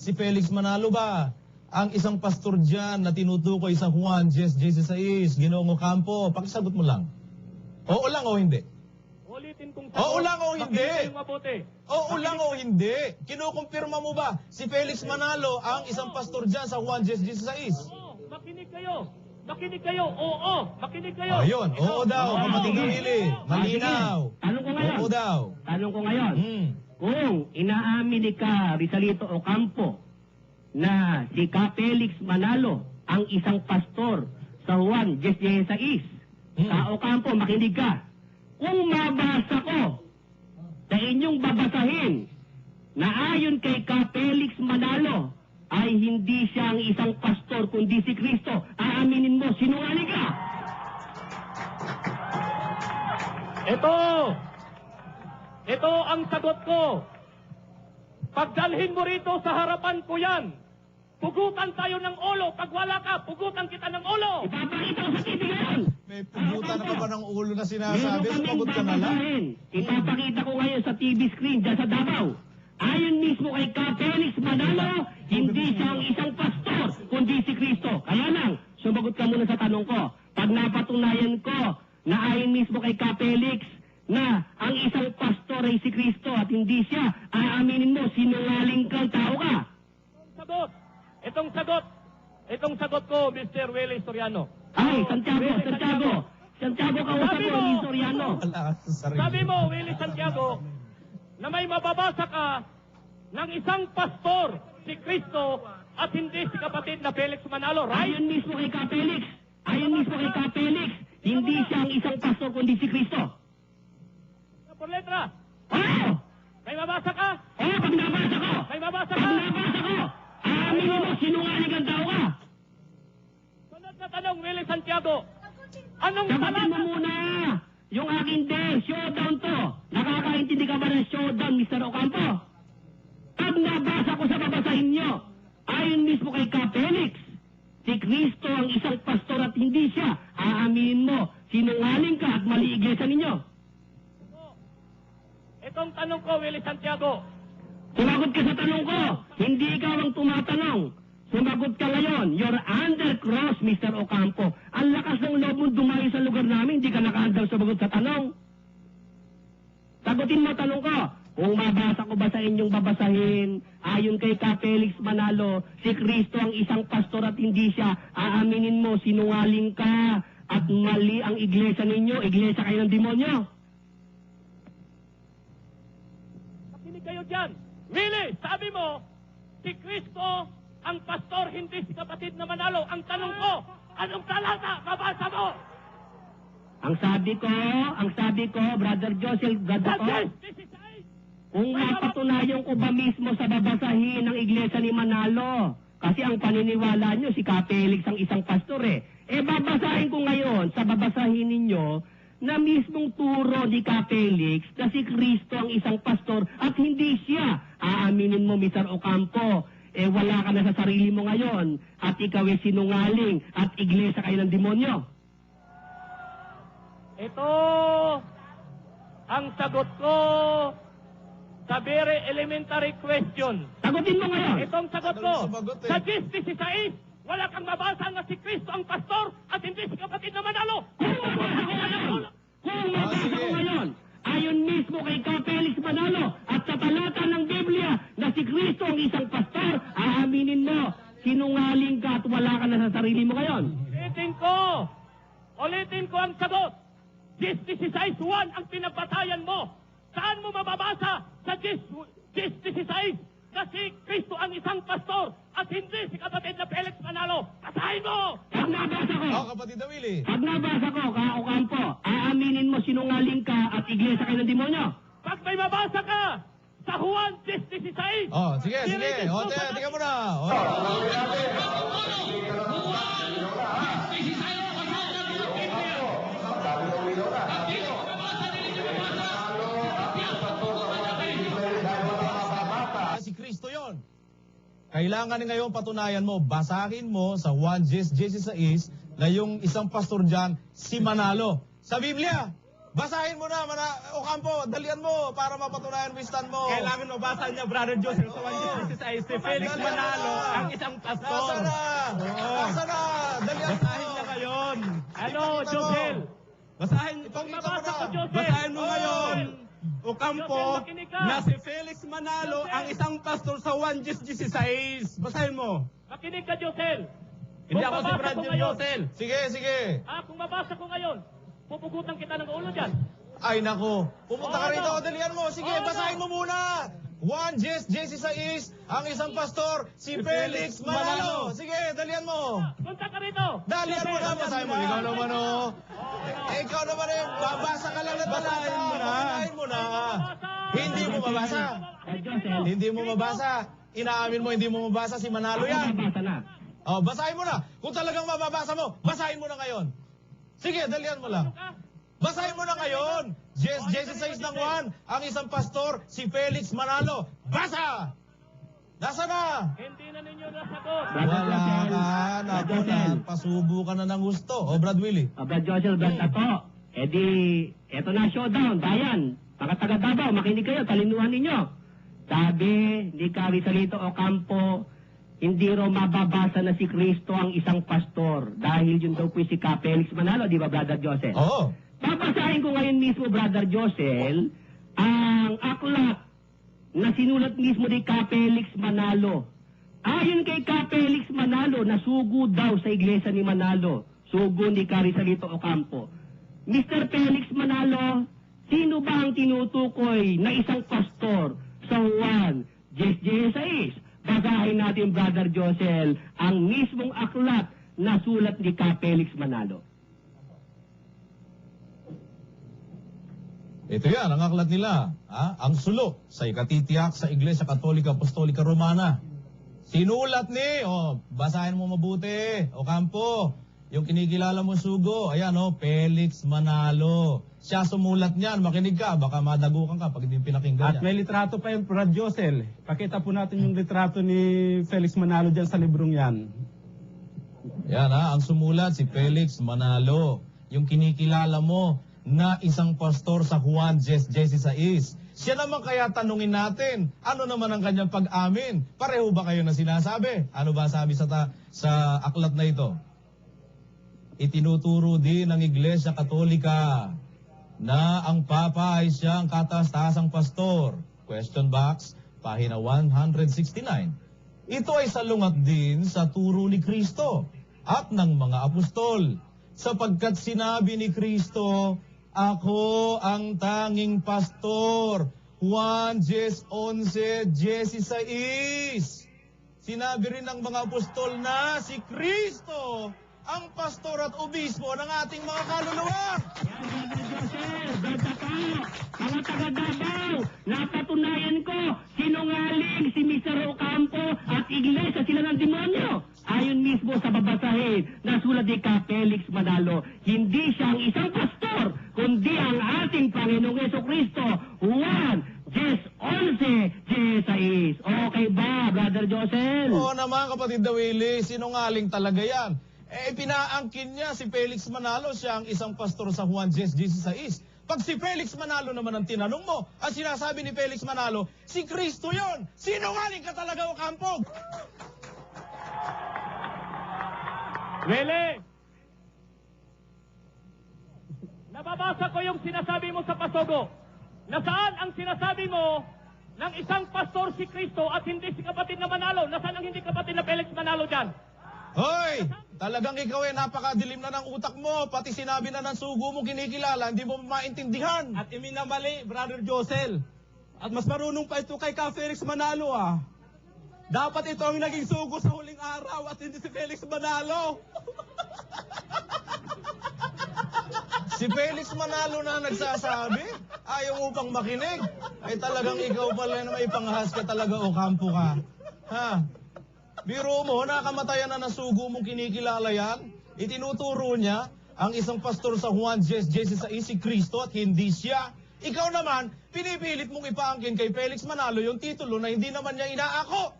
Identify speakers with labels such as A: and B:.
A: Si Felix Manalo ba ang isang pastor dyan na tinutukoy sa Juan 10:16, Ginoong Ocampo? Pakisagot mo lang. Oo lang o hindi?
B: Ulitin kong
A: Oo lang o hindi?
B: Makinig kayong mabuti.
A: Oo lang o hindi? Kinukumpirma mo ba si Felix Manalo ang isang pastor dyan sa Juan 10:16?
B: Oo, makinig kayo. Makinig kayo. Oo, makinig kayo.
A: Ayun, oo daw, kapatid na Willie. Malinaw.
C: Tanong ko ngayon.
A: Oo daw.
C: Tanong ko ngayon. Kung inaamin ni Ka Rizalito Ocampo na si Ka Felix Manalo ang isang pastor sa Juan 10:16, Ka Ocampo, makinig ka. Kung mabasa ko sa inyong babasahin na ayon kay Ka Felix Manalo ay hindi siya ang isang pastor kundi si Kristo, aaminin mo, sinungaling ka.
B: Ito ang sagot ko. Pagdalhin mo rito sa harapan ko yan. Pugutan tayo ng ulo. Pag wala ka, pugutan kita ng ulo.
C: Ipapakita ko sa TV ngayon.
A: May pugutan na pa ng ulo na sinasabi, sumagot ka na lang.
C: Ipapakita ko ngayon sa TV screen dyan sa Davao. Ayon mismo kay Ka Felix Manalo, hindi siya ang isang pastor, kundi si Kristo. Kaya lang, sumagot ka muna sa tanong ko. Pag napatunayan ko na ayon mismo kay Ka Felix na ang isang pastor ay si Kristo at hindi siya, aaminin mo, sinungaling kang tao ka.
B: Itong sagot ko, Mr. Willie Soriano.
C: Ay, Santiago, kausap mo, ni Soriano.
A: Wala ka sa sarili.
B: Sabi mo, Willie Santiago, na may mababasa ka ng isang pastor, si Kristo, at hindi si kapatid na Felix Manalo, right?
C: Ayon mismo kay Ka Felix, hindi siya ang isang pastor kundi si Kristo.
B: Por letra.
C: Oo!
B: May mabasa ka?
C: Oo, pag nabasa ko!
B: May mabasa
C: Pag
B: ka?
C: nabasa ko! Aaminin mo, sinungaling ang tao ka!
B: Sunod na tanong, Willie Santiago. Anong
C: Sagutin mo
B: talata?
C: muna! Yung aking showdown to! Nakakaintindi ka ba ng showdown, Mr. Ocampo? Pag nabasa ko sa babasahin nyo, ayon mismo kay Ka Felix, si Kristo ang isang pastor at hindi siya, aaminin mo, sinungaling ka at mali iglesia ninyo.
B: Itong tanong ko, Willie Santiago.
C: Sumagot ka sa tanong ko. Hindi ikaw ang tumatanong. Sumagot ka ngayon. You're under cross, Mr. Ocampo. Ang lakas ng loob mo dumayo sa lugar namin, hindi ka nakahandang sumagot sa tanong. Sagutin mo tanong ko. Kung mabasa ko ba sa inyong babasahin, ayon kay Ka Felix Manalo, si Kristo ang isang pastor at hindi siya, aaminin mo, sinungaling ka at mali ang iglesia ninyo, iglesia kayo ng demonyo.
B: Kayo dyan. Willie, sabi mo, si Kristo ang pastor, hindi si kapatid na Manalo. Ang tanong ko, anong talata? Mabasa mo!
C: Ang sabi ko, Brother Joseph Gadator, kung mapatunayan ko ba mismo sa babasahin ng iglesia ni Manalo, kasi ang paniniwala nyo, si Ka Felix ang isang pastor babasahin ko ngayon sa babasahin ninyo, na mismong turo ni Ka Felix na si Kristo ang isang pastor at hindi siya. Aaminin mo, Mr. Ocampo, wala ka na sa sarili mo ngayon at ikaw ay sinungaling at iglesia kayo ng demonyo.
B: Ito ang sagot ko sa very elementary question.
C: Sagutin mo ngayon.
B: Itong sagot ko,
A: Sumagot
B: sa 10:16, wala kang mabasa na si Kristo ang pastor at hindi si kapatid na Manalo.
C: Kung mabasa ko ngayon, ayon mismo kay Ka Felix Manalo at sa talata ng Biblia na si Kristo ang isang pastor, aaminin mo, sinungaling ka at wala ka na sa sarili mo ngayon.
B: Ulitin ko ang sagot. 10:16 ang pinapatayan mo. Saan mo mababasa sa 10:16 na si Kristo ang isang pastor at hindi si kapatid na Felix Manalo? Basahin mo!
C: Pag nabasa ko,
A: Kapatid na Willie.
C: Pag nabasa ko, Ka Ocampo, aaminin mo sinungaling ka at iglesia kayo ng demonyo.
B: Pag may mabasa ka sa Juan 10:16.
A: Sige. Tingnan mo na. Si Kristo yon. Kailangan ngayon patunayan mo, basahin mo sa Juan 10:16 na yung isang pastor dyan, si Manalo. Sa Biblia, Basahin mo na, Ocampo, dalian mo para mapatunayan mo yung stand mo.
B: Kailangan mabasa niya, Brother Joseph, sa 1:16 si Felix
A: Dalian
B: Manalo,
A: na.
B: ang isang pastor.
A: Nasa na?
B: Oo.
A: Nasa na? Dalian mo.
B: Basahin niya ngayon. Ano,
A: Ipakita mo.
B: Josel? Basahin,
A: Ipakita mo
B: mabasa
A: na.
B: ko, Josel.
D: Basahin mo
A: Oh.
D: ngayon, Ocampo,
B: Josel, makinig ka.
D: na si Felix Manalo
B: Josel.
D: ang isang pastor sa 1:16. Basahin mo.
B: Makinig ka, Josel.
D: Hindi
B: Kung
D: ako si
B: mabasa
D: Brad
B: ko ngayon,
D: Josel.
A: Sige, sige.
B: kung mabasa ko ngayon, pupugutan kita ng ulo dyan.
A: Ay, nako. Pumunta ka
B: Oh,
A: rito,
B: ano?
A: dalian mo. Sige,
B: Oh, ano?
A: basahin mo muna. 1:16, ang isang pastor, si Felix Manalo. Sige, dalian mo.
B: Punta ka rito.
A: Dalian mo na, basahin mo. Ikaw naman, oh. Ikaw naman, babasa ka lang na talata.
D: Basahin mo na.
A: Basahin mo na. Hindi mo mabasa.
C: Josel,
A: Hindi mo mabasa. Inaamin mo, hindi mo mabasa si Manalo
C: ako
A: yan.
C: mabasa na.
A: Oh, basahin mo na. Kung talagang mababasa mo, basahin mo na ngayon. Sige, dalian mo lang. Basahin mo na ngayon. 16 ng 1, ang isang pastor, si Felix Manalo. Basa! Nasa na?
B: Hindi na ninyo nasagot.
C: Brother
A: Wala
C: Josel,
A: ka. Naku na. Pasubo ka na ng gusto. O, Brad Willie.
C: Brad Josel, Brad Tato. Eh di, eto na showdown, bayan. Mga taga Davao, makinig kayo, talinuhan ninyo. Sabi ni Carizalito Ocampo, hindi raw mababasa na si Kristo ang isang pastor dahil yun daw po si Felix Manalo, di ba, Brother Josel?
A: Oo.
C: Babasahin ko ngayon mismo, Brother Josel, ang aklat na sinulat mismo ni Felix Manalo. Ayon kay Felix Manalo, nasugo daw sa iglesia ni Manalo. Sugo ni Carizalito Ocampo. Mr. Felix Manalo, sino ba ang tinutukoy na isang pastor sa Juan 10:16? Basahin natin, Brother Josel, ang mismong aklat na sulat ni Felix Manalo.
A: Ito yan, ang aklat nila. Ang sulok sa ikatitiyak sa Iglesia Katolika Apostolika Romana. Sinulat ni, basahin mo mabuti, Ocampo. Yung kinikilala mo sugo, ayan Felix Manalo. Siya sumulat niyan, makinig ka, baka madagukan ka pag hindi pinakinggan
D: At
A: niya.
D: may litrato pa yung Brad Josel. Pakita po natin yung litrato ni Felix Manalo dyan sa librong yan.
A: Yan ang sumulat si Felix Manalo. Yung kinikilala mo na isang pastor sa Juan 10:16. Siya naman kaya tanungin natin, ano naman ang kanyang pag-amin? Pareho ba kayo na sinasabi? Ano ba sabi sa aklat na ito? Itinuturo din ng Iglesia Katolika na ang Papa ay siyang katastasang pastor. Question box, pahina 169. Ito ay salungat din sa turo ni Kristo at ng mga apostol. Sapagkat sinabi ni Kristo, ako ang tanging pastor. Juan 11:16. Sinabi rin ng mga apostol na si Kristo ang pastor at obispo ng ating mga kaluluwa.
C: Yan, Brother Joseph, Brother Tato, mga taga Davao, napatunayan ko, sinungaling si Mr. Ocampo at iglesia sila ng demonyo. Ayon mismo sa babasahin na sulat ni Felix Manalo, hindi siya ang isang pastor, kundi ang ating Panginoong Jesucristo. Juan 10:11. Okay ba, Brother Joseph?
A: Oo naman, kapatid na Willie, sinungaling talaga yan. Pinaangkin niya si Felix Manalo, siya ang isang pastor sa Juan 10:16. Pag si Felix Manalo naman ang tinanong mo, ang sinasabi ni Felix Manalo, si Kristo yon. Sinungaling ka talaga, Ocampo!
B: Willie! Nababasa ko yung sinasabi mo sa Pasogo. Nasaan ang sinasabi mo ng isang pastor si Kristo at hindi si kapatid na Manalo? Nasaan ang hindi kapatid na Felix Manalo dyan?
A: Hoy! Talagang ikaw napakadilim na ng utak mo. Pati sinabi na ng sugo mo kinikilala, hindi mo maintindihan.
D: At iminamali, Brother Josel. At mas marunong pa ito kay Felix Manalo Dapat ito ang naging sugo sa huling araw at hindi si Felix Manalo.
A: Si Felix Manalo na nagsasabi, ayaw mo pang makinig. Ay talagang ikaw pala na may panghas ka talaga, Ocampo ka. Ha? Biro mo, nakamatayan na nasugo mong kinikilala yan. Itinuturo niya ang isang pastor sa Juan 10:16 si Kristo at hindi siya. Ikaw naman, pinipilit mong ipaangkin kay Felix Manalo yung titulo na hindi naman niya inaako.